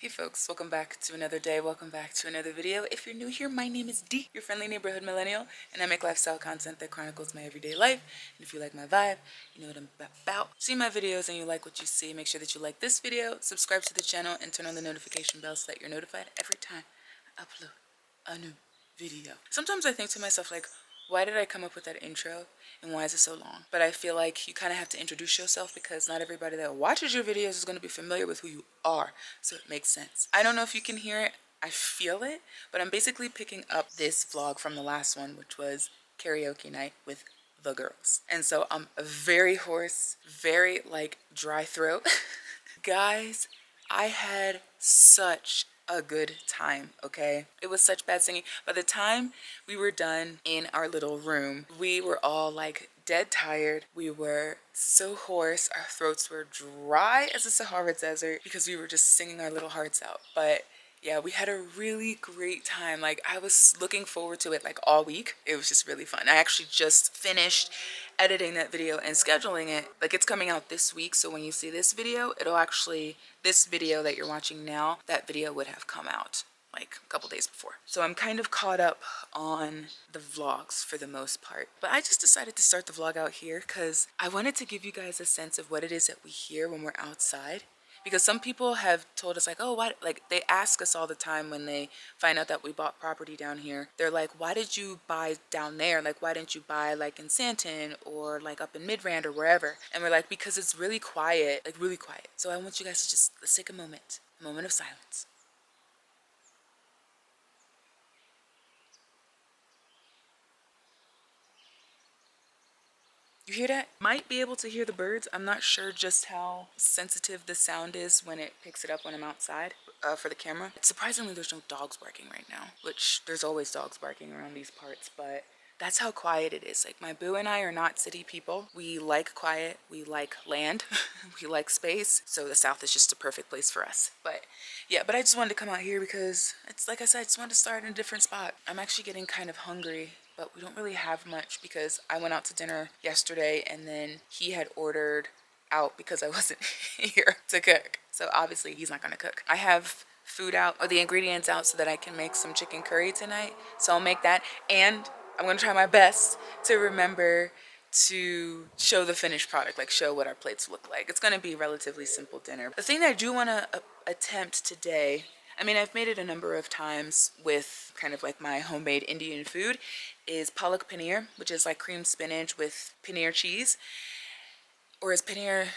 Hey folks, welcome back to another day, welcome back to another video. If you're new here, my name is Dee, your friendly neighborhood millennial, and I make lifestyle content that chronicles my everyday life. And if you like my vibe, you know what I'm about. See my videos and you like what you see, make sure that you like this video, subscribe to the channel, and turn on the notification bell so that you're notified every time I upload a new video. Sometimes I think to myself, like, why did I come up with that intro and why is it so long? But I feel like you kind of have to introduce yourself because not everybody that watches your videos is going to be familiar with who you are, so it makes sense. I don't know if you can hear it, I feel it, but I'm basically picking up this vlog from the last one, which was karaoke night with the girls. And so I'm very hoarse, very like dry throat. Guys, I had such a good time, okay? It was such bad singing. By the time we were done in our little room, we were all like dead tired. We were so hoarse. Our throats were dry as the Sahara Desert because we were just singing our little hearts out. But yeah, we had a really great time. Like, I was looking forward to it like all week. It was just really fun. I actually just finished editing that video and scheduling it. Like, it's coming out this week, so when you see this video, it'll actually, this video that you're watching now, that video would have come out like a couple days before. So I'm kind of caught up on the vlogs for the most part. But I just decided to start the vlog out here because I wanted to give you guys a sense of what it is that we hear when we're outside. Because some people have told us like, oh, why, like they ask us all the time when they find out that we bought property down here. They're like, why did you buy down there? Like, why didn't you buy like in Sandton or like up in Midrand or wherever? And we're like, because it's really quiet, like really quiet. So I want you guys to just, let's take a moment of silence. You hear that? Might be able to hear the birds. I'm not sure just how sensitive the sound is when it picks it up when I'm outside for the camera. Surprisingly, there's no dogs barking right now, which there's always dogs barking around these parts, but that's how quiet it is. Like, my boo and I are not city people. We like quiet, we like land, we like space. So the South is just a perfect place for us. But yeah, but I just wanted to come out here because it's like I said, I just wanted to start in a different spot. I'm actually getting kind of hungry, but we don't really have much because I went out to dinner yesterday and then he had ordered out because I wasn't here to cook. So obviously he's not gonna cook. I have food out, or the ingredients out, so that I can make some chicken curry tonight. So I'll make that, and I'm gonna try my best to remember to show the finished product, like show what our plates look like. It's gonna be a relatively simple dinner. The thing that I do wanna attempt today, I mean, I've made it a number of times with kind of like my homemade Indian food, is Palak Paneer, which is like cream spinach with paneer cheese. Or is paneer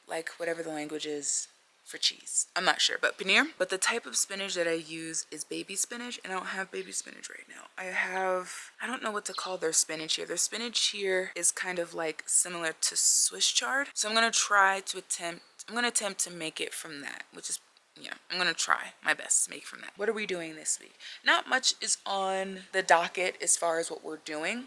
like whatever the language is for cheese? I'm not sure, but paneer. But the type of spinach that I use is baby spinach, and I don't have baby spinach right now. I don't know what to call their spinach here. Their spinach here is kind of like similar to Swiss chard. So I'm gonna attempt to make it from that, which is, yeah, I'm gonna try my best to make from that. What are we doing this week? Not much is on the docket as far as what we're doing,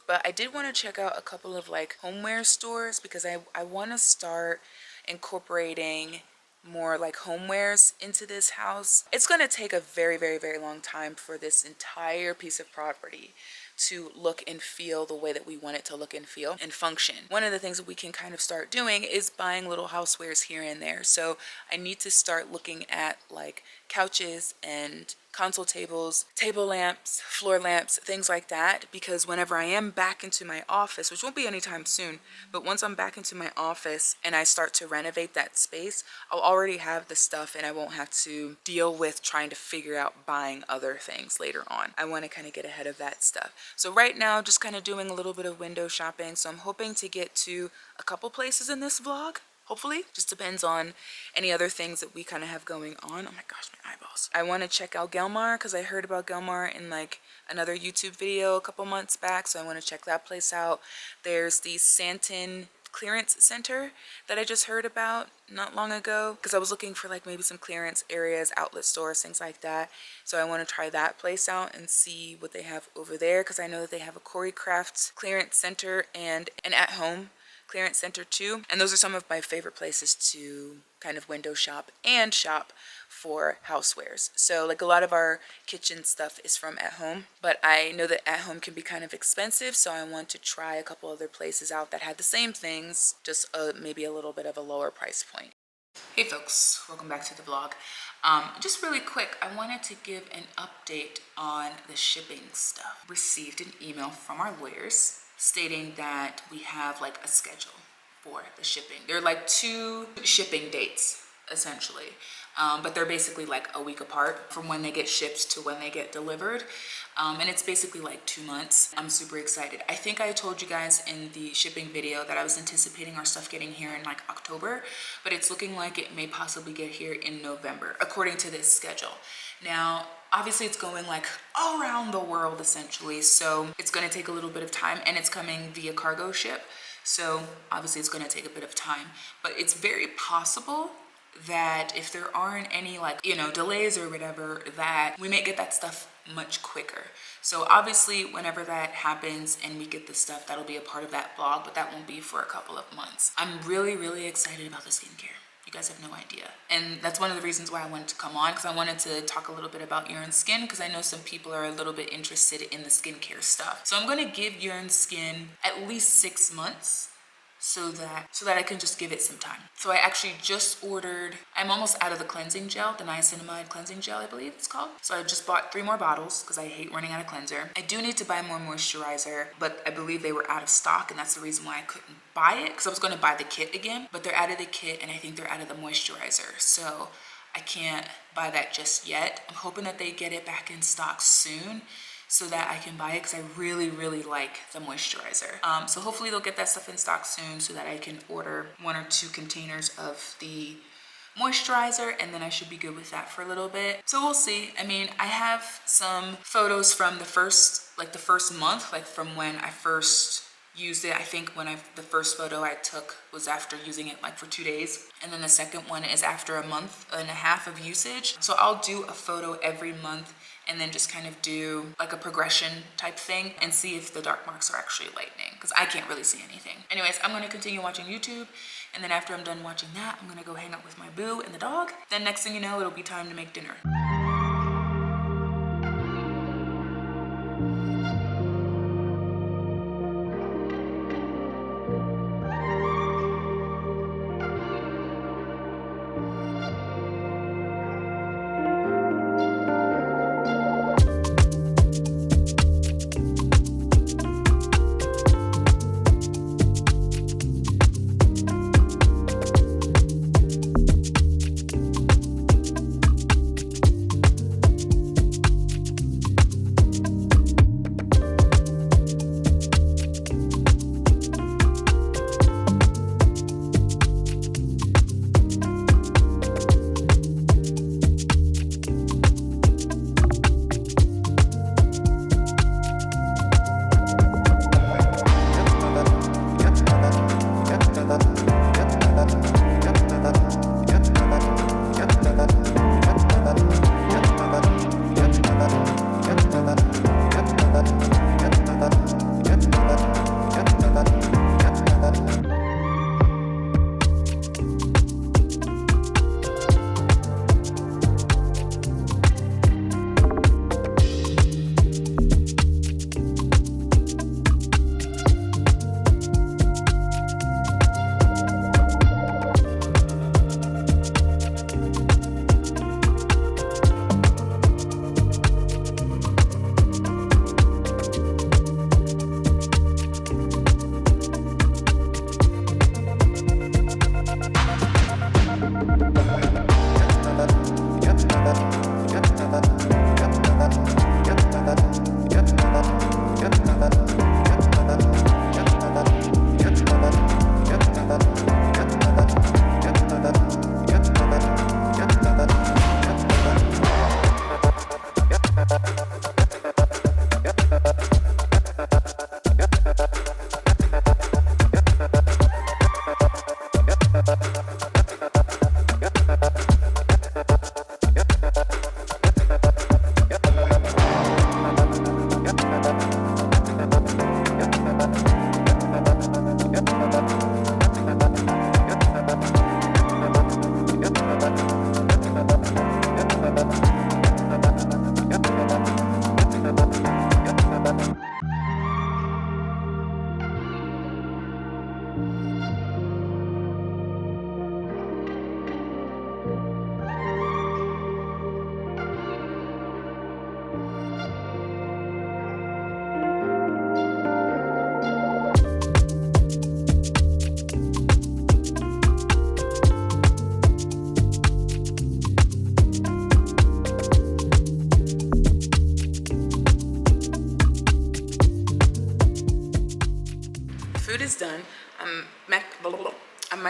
but I did want to check out a couple of like homeware stores because I want to start incorporating more like homewares into this house. It's going to take a very, very, very long time for this entire piece of property to look and feel the way that we want it to look and feel and function. One of the things that we can kind of start doing is buying little housewares here and there. So I need to start looking at like couches and console tables, table lamps, floor lamps, things like that, because whenever I am back into my office, which won't be anytime soon, but once I'm back into my office and I start to renovate that space, I'll already have the stuff and I won't have to deal with trying to figure out buying other things later on. I want to kind of get ahead of that stuff. So right now, just kind of doing a little bit of window shopping. So I'm hoping to get to a couple places in this vlog. Hopefully, just depends on any other things that we kind of have going on. Oh my gosh, my eyeballs. I want to check out Gelmar because I heard about Gelmar in like another YouTube video a couple months back. So I want to check that place out. There's the Sandton clearance center that I just heard about not long ago because I was looking for like maybe some clearance areas, outlet stores, things like that. So I want to try that place out and see what they have over there because I know that they have a Choreographed clearance center and an at-home clearance center too, and those are some of my favorite places to kind of window shop and shop for housewares. So like a lot of our kitchen stuff is from At Home, but I know that At Home can be kind of expensive, so I want to try a couple other places out that had the same things, just maybe a little bit of a lower price point. Hey folks, welcome back to the vlog. Just really quick, I wanted to give an update on the shipping stuff. Received an email from our lawyers stating that we have like a schedule for the shipping. There are like 2 shipping dates essentially, but they're basically like a week apart from when they get shipped to when they get delivered. And it's basically like 2 months. I'm super excited. I think I told you guys in the shipping video that I was anticipating our stuff getting here in like October, but it's looking like it may possibly get here in November, according to this schedule. Now, obviously it's going like all around the world essentially, so it's gonna take a little bit of time, and it's coming via cargo ship. So obviously it's gonna take a bit of time, but it's very possible that if there aren't any like, you know, delays or whatever, that we may get that stuff much quicker. So obviously whenever that happens and we get the stuff, that'll be a part of that vlog, but that won't be for a couple of months. I'm really excited about the skincare. You guys have no idea. And that's one of the reasons why I wanted to come on, because I wanted to talk a little bit about Yearn Skin, because I know some people are a little bit interested in the skincare stuff. So I'm gonna give Yearn Skin at least 6 months so that I can just give it some time. So I actually just ordered, I'm almost out of the cleansing gel, the niacinamide cleansing gel, I believe it's called. So I just bought 3 more bottles because I hate running out of cleanser. I do need to buy more moisturizer, but I believe they were out of stock, and that's the reason why I couldn't buy it, because I was gonna buy the kit again, but they're out of the kit, and I think they're out of the moisturizer. So I can't buy that just yet. I'm hoping that they get it back in stock soon, so that I can buy it, because I really like the moisturizer. So hopefully they'll get that stuff in stock soon so that I can order 1 or 2 containers of the moisturizer, and then I should be good with that for a little bit. So we'll see. I mean, I have some photos from the first month, like from when I first used it. I think the first photo I took was after using it like for 2 days, and then the second one is after a month and a half of usage. So I'll do a photo every month and then just kind of do like a progression type thing and see if the dark marks are actually lightening, because I can't really see anything. Anyways, I'm gonna continue watching YouTube, and then after I'm done watching that, I'm gonna go hang out with my boo and the dog. Then next thing you know, it'll be time to make dinner.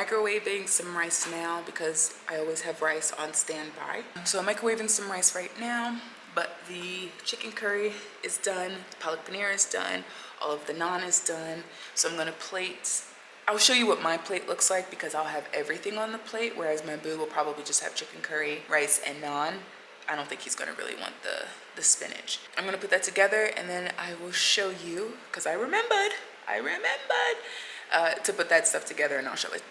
microwaving some rice now because I always have rice on standby. So I'm microwaving some rice right now, but the chicken curry is done, the Palak Paneer is done, all of the naan is done. So I'm gonna plate. I'll show you what my plate looks like because I'll have everything on the plate, whereas my boo will probably just have chicken curry, rice, and naan. I don't think he's gonna really want the spinach. I'm gonna put that together and then I will show you, because I remembered to put that stuff together and I'll show it.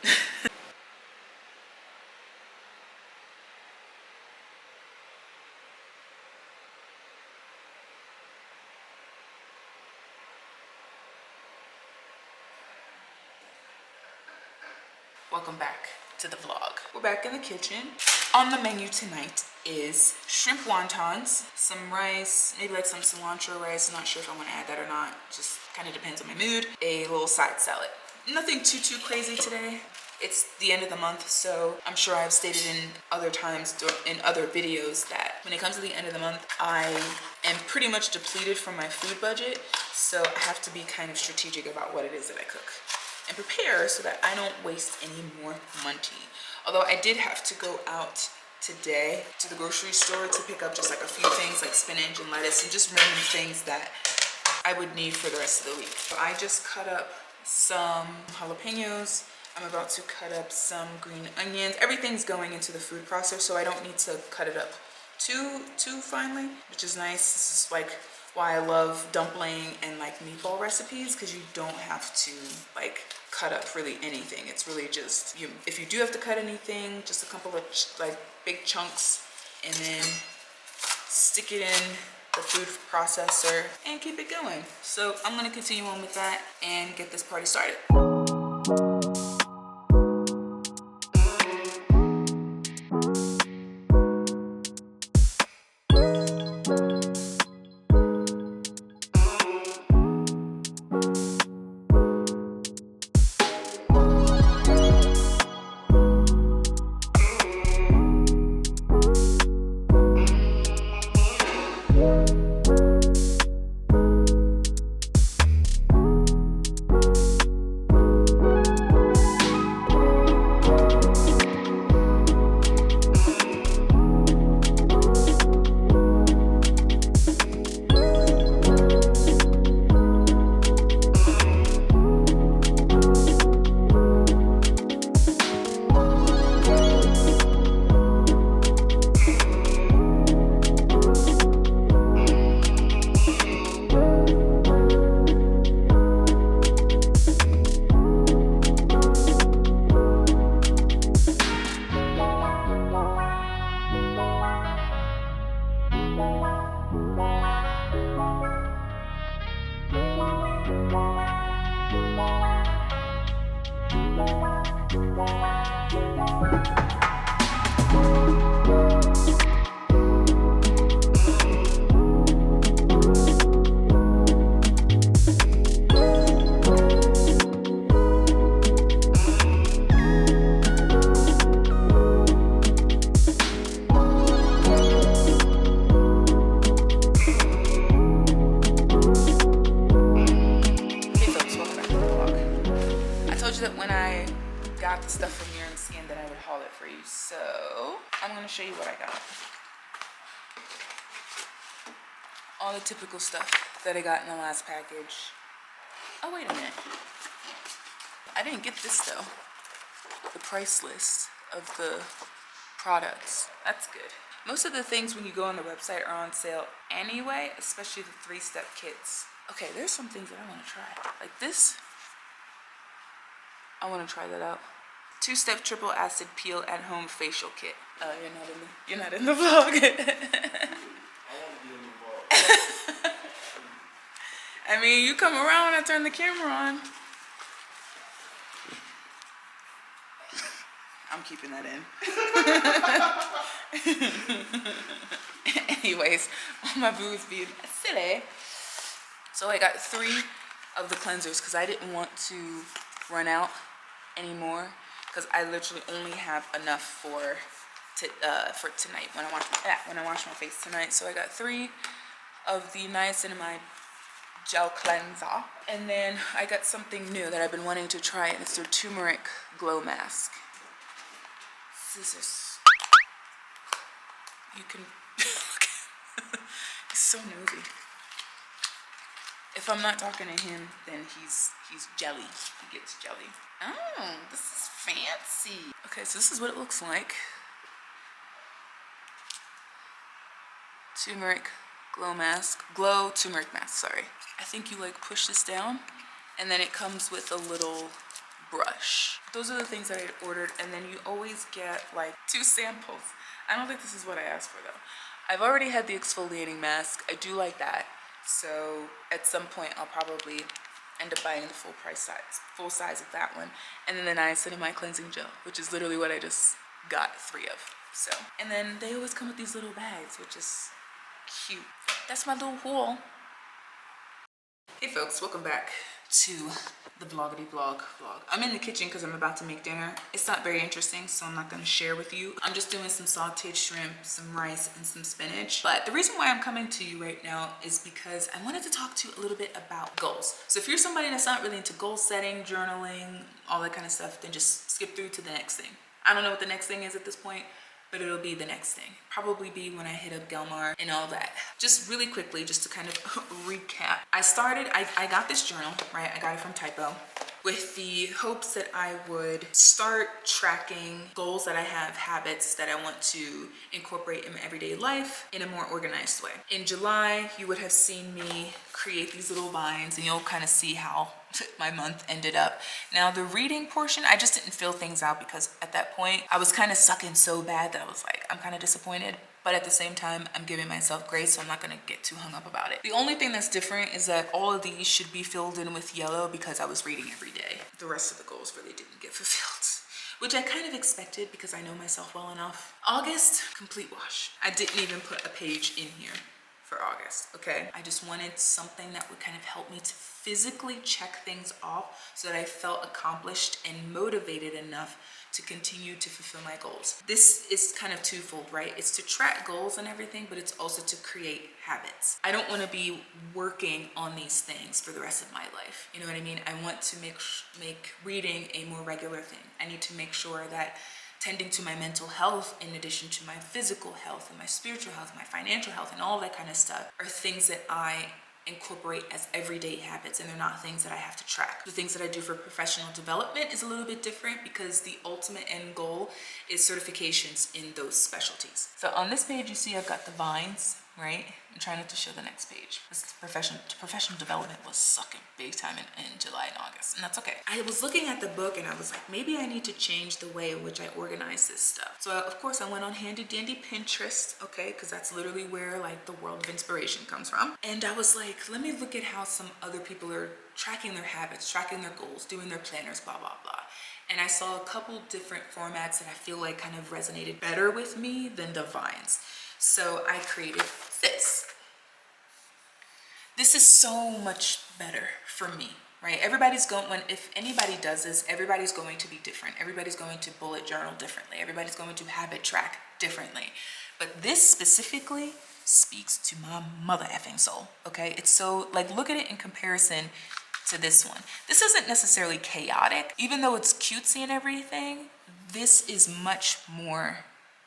Welcome back to the vlog. We're back in the kitchen. On the menu tonight is shrimp wontons, some rice, maybe like some cilantro rice. I'm not sure if I want to add that or not. Just kind of depends on my mood. A little side salad. Nothing too crazy today. It's the end of the month, so I'm sure I've stated in other times in other videos that when it comes to the end of the month, I am pretty much depleted from my food budget. So I have to be kind of strategic about what it is that I cook and prepare so that I don't waste any more money. Although I did have to go out today to the grocery store to pick up just like a few things like spinach and lettuce and just random things that I would need for the rest of the week. So I just cut up some jalapenos. I'm about to cut up some green onions. Everything's going into the food processor, so I don't need to cut it up too finely, which is nice. This is like why I love dumpling and like meatball recipes, because you don't have to like cut up really anything. It's really just, if you do have to cut anything, just a couple of like big chunks, and then stick it in the food processor and keep it going. So I'm gonna continue on with that and get this party started. When I got the stuff from Yearn Skin that I would haul it for you. So I'm gonna show you what I got. All the typical stuff that I got in the last package. Oh, wait a minute. I didn't get this though. The price list of the products. That's good. Most of the things when you go on the website are on sale anyway, especially the 3-step kits. Okay, there's some things that I want to try. Like this. I want to try that out. 2-step triple acid peel at home facial kit. You're not in the vlog. I want to be in the vlog. I mean, you come around when I turn the camera on. I'm keeping that in. Anyways, all my booze being silly. So I got 3 of the cleansers because I didn't want to run out anymore, because I literally only have enough for tonight when I wash my face tonight. So I got 3 of the niacinamide gel cleanser. And then I got something new that I've been wanting to try, and it's their turmeric glow mask. Scissors. You can, he's so nosy. If I'm not talking to him, then he's jelly. He gets jelly. Oh, this is fancy. Okay, so this is what it looks like. Turmeric glow mask. Glow turmeric mask, sorry. I think you like push this down, and then it comes with a little brush. Those are the things that I ordered, and then you always get like 2 samples. I don't think this is what I asked for though. I've already had the exfoliating mask. I do like that. So at some point I'll probably end up buying the full size of that one. And then the niacinamide cleansing gel, which is literally what I just got 3 of. So, and then they always come with these little bags, which is cute. That's my little haul. Hey folks, welcome back to the vloggity vlog. I'm in the kitchen because I'm about to make dinner. It's not very interesting, so I'm not going to share with you. I'm just doing some sauteed shrimp, some rice, and some spinach. But the reason why I'm coming to you right now is because I wanted to talk to you a little bit about goals. So if you're somebody that's not really into goal setting, journaling, all that kind of stuff, then just skip through to the next thing. I don't know what the next thing is at this point, but it'll be the next thing. Probably be when I hit up Gelmar and all that. Just really quickly, just to kind of recap. I got this journal, right? I got it from Typo with the hopes that I would start tracking goals that I have, habits that I want to incorporate in my everyday life in a more organized way. In July, you would have seen me create these little lines, and you'll kind of see how my month ended up. Now the reading portion, I just didn't fill things out because at that point I was kind of sucking so bad that I was like, I'm kind of disappointed. But at the same time, I'm giving myself grace, so I'm not gonna get too hung up about it. The only thing that's different is that all of these should be filled in with yellow because I was reading every day. The rest of the goals really didn't get fulfilled, which I kind of expected because I know myself well enough. August, complete wash. I didn't even put a page in here for August, okay? I just wanted something that would kind of help me to physically check things off so that I felt accomplished and motivated enough to continue to fulfill my goals. This is kind of twofold, right? It's to track goals and everything, but it's also to create habits. I don't want to be working on these things for the rest of my life. You know what I mean? I want to make reading a more regular thing. I need to make sure that tending to my mental health, in addition to my physical health and my spiritual health, my financial health, and all that kind of stuff, are things that I incorporate as everyday habits, and they're not things that I have to track. The things that I do for professional development is a little bit different because the ultimate end goal is certifications in those specialties. So on this page, you see I've got the vines, right? I'm trying not to show the next page. This professional development was sucking big time in July and August, and that's okay. I was looking at the book and I was like, maybe I need to change the way in which I organize this stuff. So of course I went on handy dandy Pinterest, okay, because that's literally where like the world of inspiration comes from. And I was like, let me look at how some other people are tracking their habits, tracking their goals, doing their planners, blah, blah, blah. And I saw a couple different formats that I feel like kind of resonated better with me than the vines. So I created this. This is so much better for me, right? If anybody does this, everybody's going to be different. Everybody's going to bullet journal differently. Everybody's going to habit track differently. But this specifically speaks to my mother effing soul, okay? It's so, like, look at it in comparison to this one. This isn't necessarily chaotic. Even though it's cutesy and everything, this is much more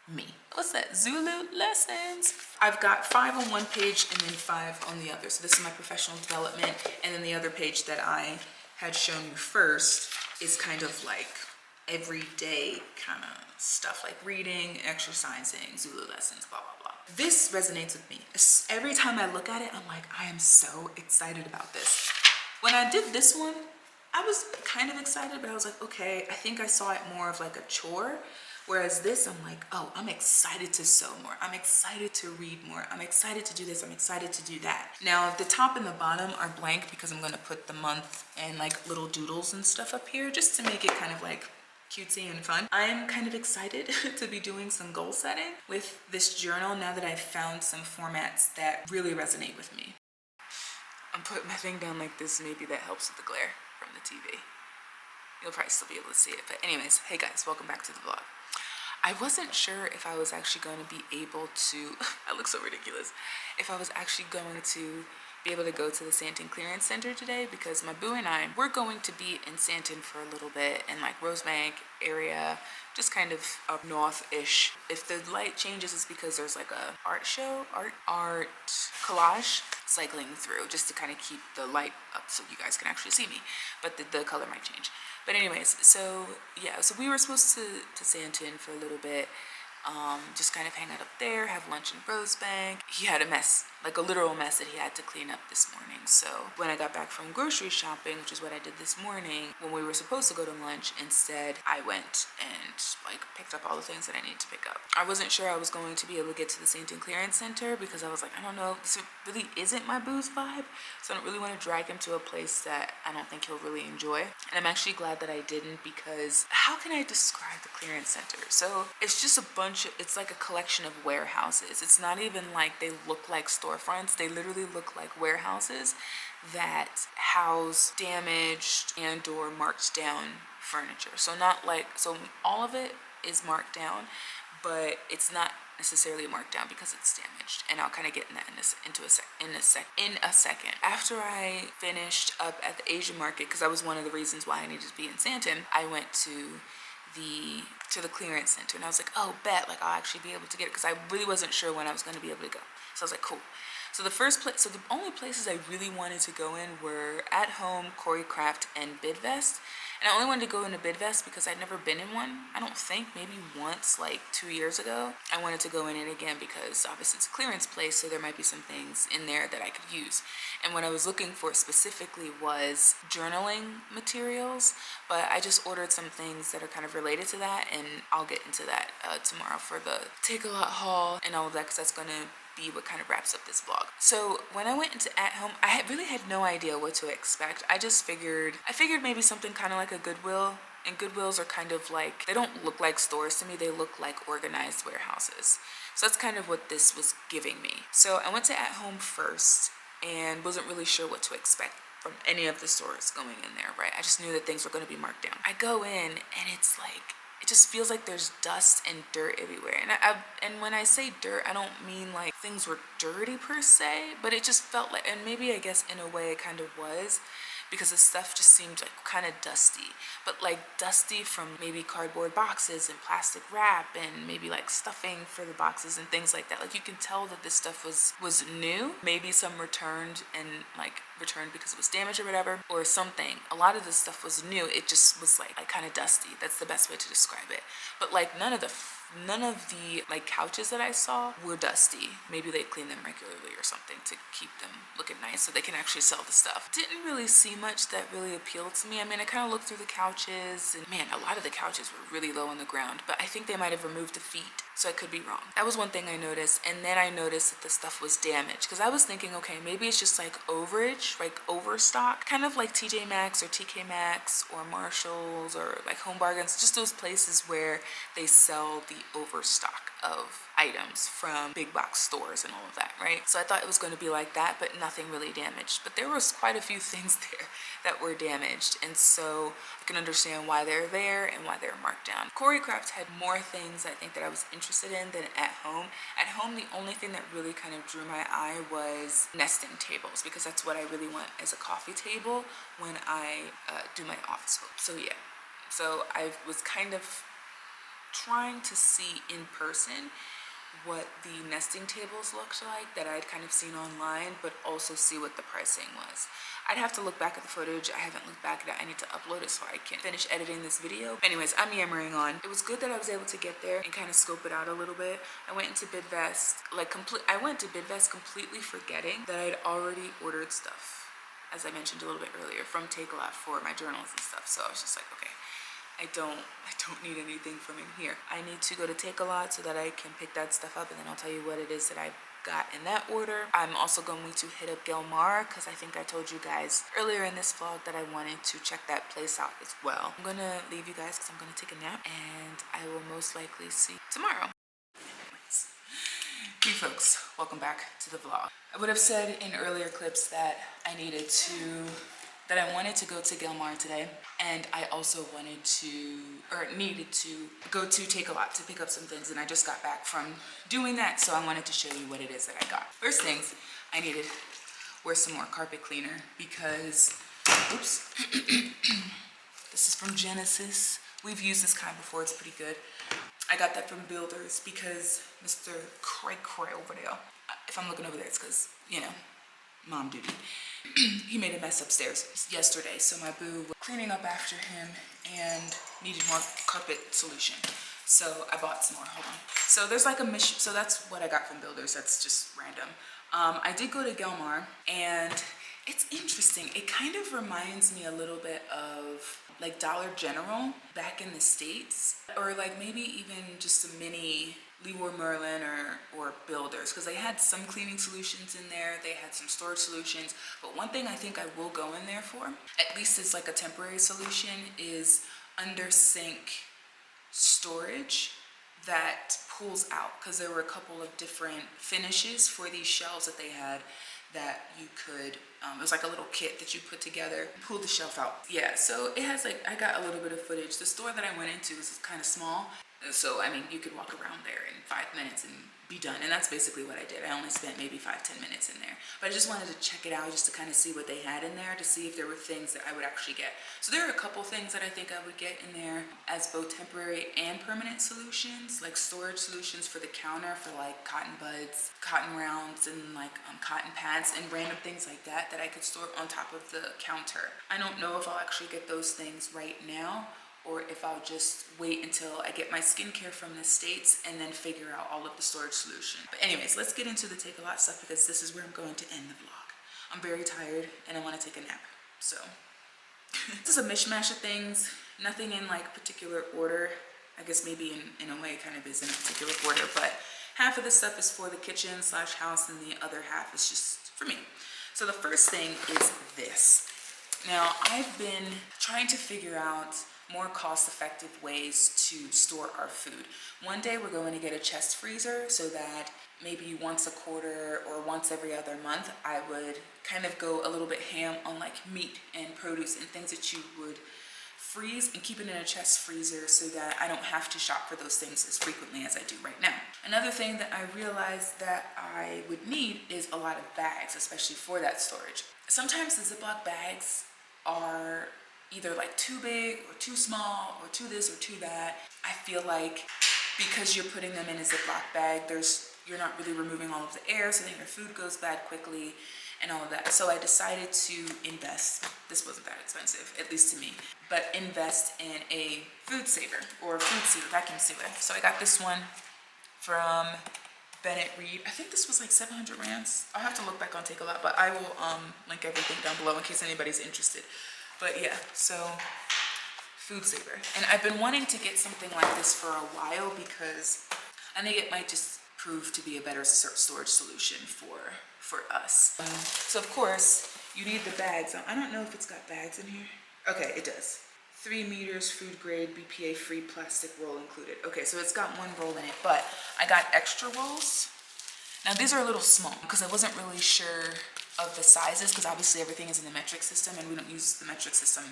me. What's that? Zulu lessons. I've got 5 on one page and then 5 on the other. So this is my professional development, and then the other page that I had shown you first is kind of like everyday kind of stuff, like reading, exercising, Zulu lessons, blah, blah, blah. This resonates with me. Every time I look at it, I'm like, I am so excited about this. When I did this one, I was kind of excited, but I was like, okay, I think I saw it more of like a chore. Whereas this, I'm like, oh, I'm excited to sew more. I'm excited to read more. I'm excited to do this. I'm excited to do that. Now, the top and the bottom are blank because I'm going to put the month and like little doodles and stuff up here just to make it kind of like cutesy and fun. I'm kind of excited to be doing some goal setting with this journal now that I've found some formats that really resonate with me. I'm putting my thing down like this. Maybe that helps with the glare from the TV. You'll probably still be able to see it. But anyways, hey guys, welcome back to the vlog. I wasn't sure if I was actually going to be able to, I look so ridiculous, if I was actually going to be able to go to the Sandton Clearance Center today because my boo and I, we're going to be in Sandton for a little bit in like Rosebank area, just kind of up north-ish. If the light changes, it's because there's like a art show, art collage cycling through just to kind of keep the light up so you guys can actually see me, but the color might change. But anyways, so yeah, so we were supposed to Sandton for a little bit. Just kind of hang out up there, have lunch in Rosebank. He had a mess, like a literal mess that he had to clean up this morning. So when I got back from grocery shopping, which is what I did this morning, when we were supposed to go to lunch, instead I went and like picked up all the things that I needed to pick up. I wasn't sure I was going to be able to get to the Sandton Clearance Center because I was like, I don't know, this really isn't my boo's vibe. So I don't really want to drag him to a place that I don't think he'll really enjoy. And I'm actually glad that I didn't because how can I describe the clearance center? So it's just a bunch of, it's like a collection of warehouses. It's not even like they look like storefronts. They literally look like warehouses that house damaged and or marked down furniture. So not like, so all of it is marked down, but it's not necessarily marked down because it's damaged, and I'll kind of get in that in a second. After I finished up at the Asian market, because that was one of the reasons why I needed to be in Sandton, I went to the clearance center, and I was like, oh, bet, like I'll actually be able to get it because I really wasn't sure when I was going to be able to go. So I was like, cool. So the only places I really wanted to go in were At Home, Choreographed, and Bidvest. And I only wanted to go into Bidvest because I'd never been in one. I don't think, maybe once, like 2 years ago. I wanted to go in it again because obviously it's a clearance place, so there might be some things in there that I could use. And what I was looking for specifically was journaling materials, but I just ordered some things that are kind of related to that, and I'll get into that tomorrow for the Takealot haul and all of that, because that's going to be what kind of wraps up this vlog. So when I went into At Home, I really had no idea what to expect. I figured maybe something kind of like a Goodwill, and Goodwills are kind of like, they don't look like stores to me, they look like organized warehouses. So that's kind of what this was giving me. So I went to At Home first and wasn't really sure what to expect from any of the stores going in there, right? I just knew that things were going to be marked down. I go in and it's like, it just feels like there's dust and dirt everywhere. And when I say dirt, I don't mean like things were dirty per se, but it just felt like, and maybe I guess in a way it kind of was, because the stuff just seemed like kind of dusty, but like dusty from maybe cardboard boxes and plastic wrap and maybe like stuffing for the boxes and things like that. Like you can tell that this stuff was new. Maybe some returned because it was damaged or whatever, or something. A lot of this stuff was new. It just was like kind of dusty. That's the best way to describe it. But like none of the like couches that I saw were dusty. Maybe they clean them regularly or something to keep them looking nice so they can actually sell the stuff. Didn't really see much that really appealed to me. I mean, I kind of looked through the couches, and man, a lot of the couches were really low on the ground, but I think they might have removed the feet, so I could be wrong. That was one thing I noticed. And then I noticed that the stuff was damaged, because I was thinking, okay, maybe it's just like overage, like overstock, kind of like TJ Maxx or TK Maxx or Marshalls or like Home Bargains, just those places where they sell the overstock of items from big box stores and all of that, right? So I thought it was going to be like that, but nothing really damaged. But there was quite a few things there that were damaged, and so I can understand why they're there and why they're marked down. Choreographed had more things I think that I was interested in than At Home. At Home, the only thing that really kind of drew my eye was nesting tables, because that's what I really want as a coffee table when I do my office work. So yeah, so I was kind of trying to see in person what the nesting tables looked like that I'd kind of seen online, but also see what the pricing was. I'd have to look back at the footage. I haven't looked back at it. I need to upload it so I can finish editing this video. Anyways, I'm yammering on. It was good that I was able to get there and kind of scope it out a little bit. I went into Bidvest, I went to Bidvest completely forgetting that I'd already ordered stuff, as I mentioned a little bit earlier, from Takealot for my journals and stuff. So I was just like, okay, I don't need anything from in here. I need to go to Takealot so that I can pick that stuff up, and then I'll tell you what it is that I got in that order. I'm also going to hit up Gelmar, because I think I told you guys earlier in this vlog that I wanted to check that place out as well. I'm gonna leave you guys because I'm gonna take a nap, and I will most likely see you tomorrow. Hey folks, welcome back to the vlog. I would have said in earlier clips that I wanted to go to Gelmar today, and I also needed to go to Takealot to pick up some things, and I just got back from doing that, so I wanted to show you what it is that I got. First things I needed or some more carpet cleaner because, oops, this is from Genesis. We've used this kind before, it's pretty good. I got that from Builders because Mr. Cray over there, if I'm looking over there, it's because, you know, mom duty. He made a mess upstairs yesterday, so my boo was cleaning up after him and needed more carpet solution. So I bought some more, hold on. So there's like a mission, so that's what I got from Builders, that's just random. I did go to Gelmar, and it's interesting. It kind of reminds me a little bit of like Dollar General back in the States, or like maybe even just a mini Leroy Merlin or Builders, because they had some cleaning solutions in there, they had some storage solutions, but one thing I think I will go in there for, at least as like a temporary solution, is under sink storage that pulls out, because there were a couple of different finishes for these shelves that they had that you could, it was like a little kit that you put together, pull the shelf out. Yeah, so it has like, I got a little bit of footage. The store that I went into is kind of small, so I mean, you could walk around there in 5 minutes and be done, and that's basically what I did. I only spent maybe 5-10 minutes in there, but I just wanted to check it out just to kind of see what they had in there, to see if there were things that I would actually get. So there are a couple things that I think I would get in there as both temporary and permanent solutions, like storage solutions for the counter for like cotton buds, cotton rounds, and like cotton pads and random things like that that I could store on top of the counter. I don't know if I'll actually get those things right now, or if I'll just wait until I get my skincare from the States and then figure out all of the storage solution. But anyways, let's get into the Take a Lot stuff, because this is where I'm going to end the vlog. I'm very tired and I want to take a nap, so this is a mishmash of things, nothing in like particular order. I guess maybe in a way it kind of is in a particular order, but half of the stuff is for the kitchen / house and the other half is just for me. So the first thing is this. Now, I've been trying to figure out more cost-effective ways to store our food. One day we're going to get a chest freezer so that maybe once a quarter or once every other month I would kind of go a little bit ham on like meat and produce and things that you would freeze and keep it in a chest freezer so that I don't have to shop for those things as frequently as I do right now. Another thing that I realized that I would need is a lot of bags, especially for that storage. Sometimes the Ziploc bags are either like too big or too small or too this or too that. I feel like because you're putting them in a Ziploc bag, you're not really removing all of the air, so then your food goes bad quickly and all of that. So I decided to invest. This wasn't that expensive, at least to me, but invest in a food saver or food sealer, vacuum sealer. So I got this one from Bennett Reed. I think this was like 700 rands. I'll have to look back on Take a Lot, but I will link everything down below in case anybody's interested. But yeah, so food saver. And I've been wanting to get something like this for a while because I think it might just prove to be a better storage solution for us. So of course, you need the bags. I don't know if it's got bags in here. Okay, it does. 3 meters, food grade, BPA free, plastic roll included. Okay, so it's got 1 roll in it, but I got extra rolls. Now these are a little small because I wasn't really sure of the sizes, because obviously everything is in the metric system and we don't use the metric system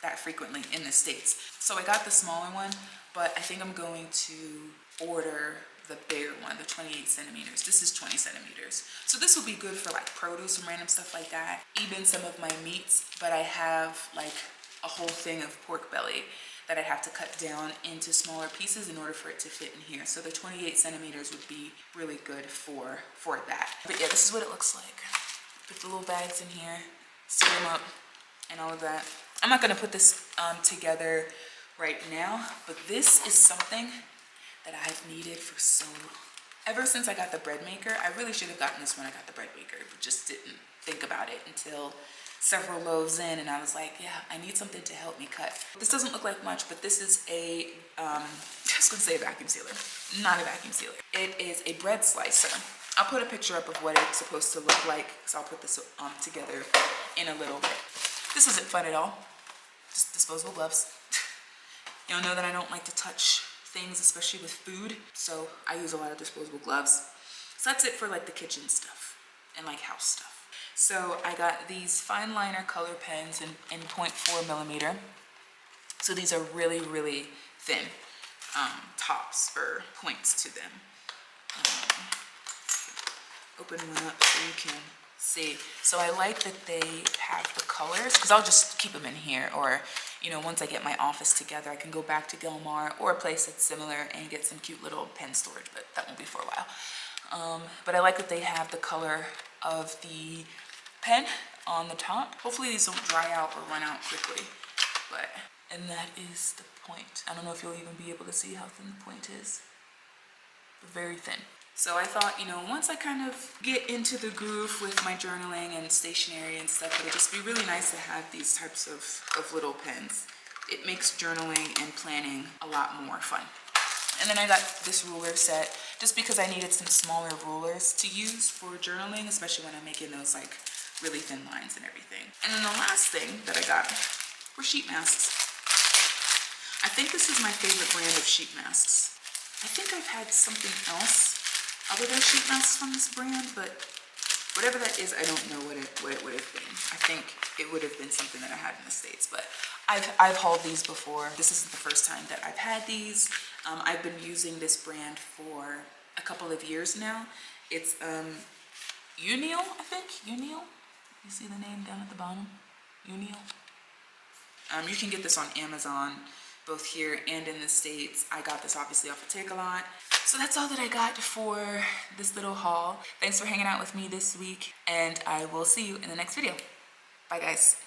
that frequently in the States. So I got the smaller one, but I think I'm going to order the bigger one, the 28 centimeters. This is 20 centimeters. So this will be good for like produce and random stuff like that, even some of my meats, but I have like a whole thing of pork belly that I have to cut down into smaller pieces in order for it to fit in here. So the 28 centimeters would be really good for that. But yeah, this is what it looks like. Put the little bags in here, seal them up, and all of that. I'm not gonna put this together right now, but this is something that I've needed for so long. Ever since I got the bread maker, I really should have gotten this when I got the bread maker, but just didn't think about it until several loaves in, and I was like, yeah, I need something to help me cut. This doesn't look like much, but this is a, I was gonna say a vacuum sealer, not a vacuum sealer. It is a bread slicer. I'll put a picture up of what it's supposed to look like, because I'll put this together in a little bit. This isn't fun at all, just disposable gloves. You'll know that I don't like to touch things, especially with food, so I use a lot of disposable gloves. So that's it for like the kitchen stuff and like house stuff. So I got these fine liner color pens in 0.4 millimeter. So these are really, really thin tops or points to them. Open one up so you can See, so I like that they have the colors, because I'll just keep them in here, or, you know, once I get my office together, I can go back to Gelmar or a place that's similar and get some cute little pen storage, but that won't be for a while. But I like that they have the color of the pen on the top. Hopefully these don't dry out or run out quickly, but, and that is the point. I don't know if you'll even be able to see how thin the point is, but very thin. So I thought, you know, once I kind of get into the groove with my journaling and stationery and stuff, it would just be really nice to have these types of little pens. It makes journaling and planning a lot more fun. And then I got this ruler set just because I needed some smaller rulers to use for journaling, especially when I'm making those like really thin lines and everything. And then the last thing that I got were sheet masks. I think this is my favorite brand of sheet masks. I think I've had something else other than sheet masks from this brand, but whatever that is, I don't know what it would have been. I think it would have been something that I had in the States, but I've hauled these before. This isn't the first time that I've had these. I've been using this brand for a couple of years now. It's YOOOOO, I think. YOOOOO. You see the name down at the bottom? YOOOOO. You can get this on Amazon, both here and in the States. I got this obviously off of Takealot. So that's all that I got for this little haul. Thanks for hanging out with me this week, and I will see you in the next video. Bye, guys.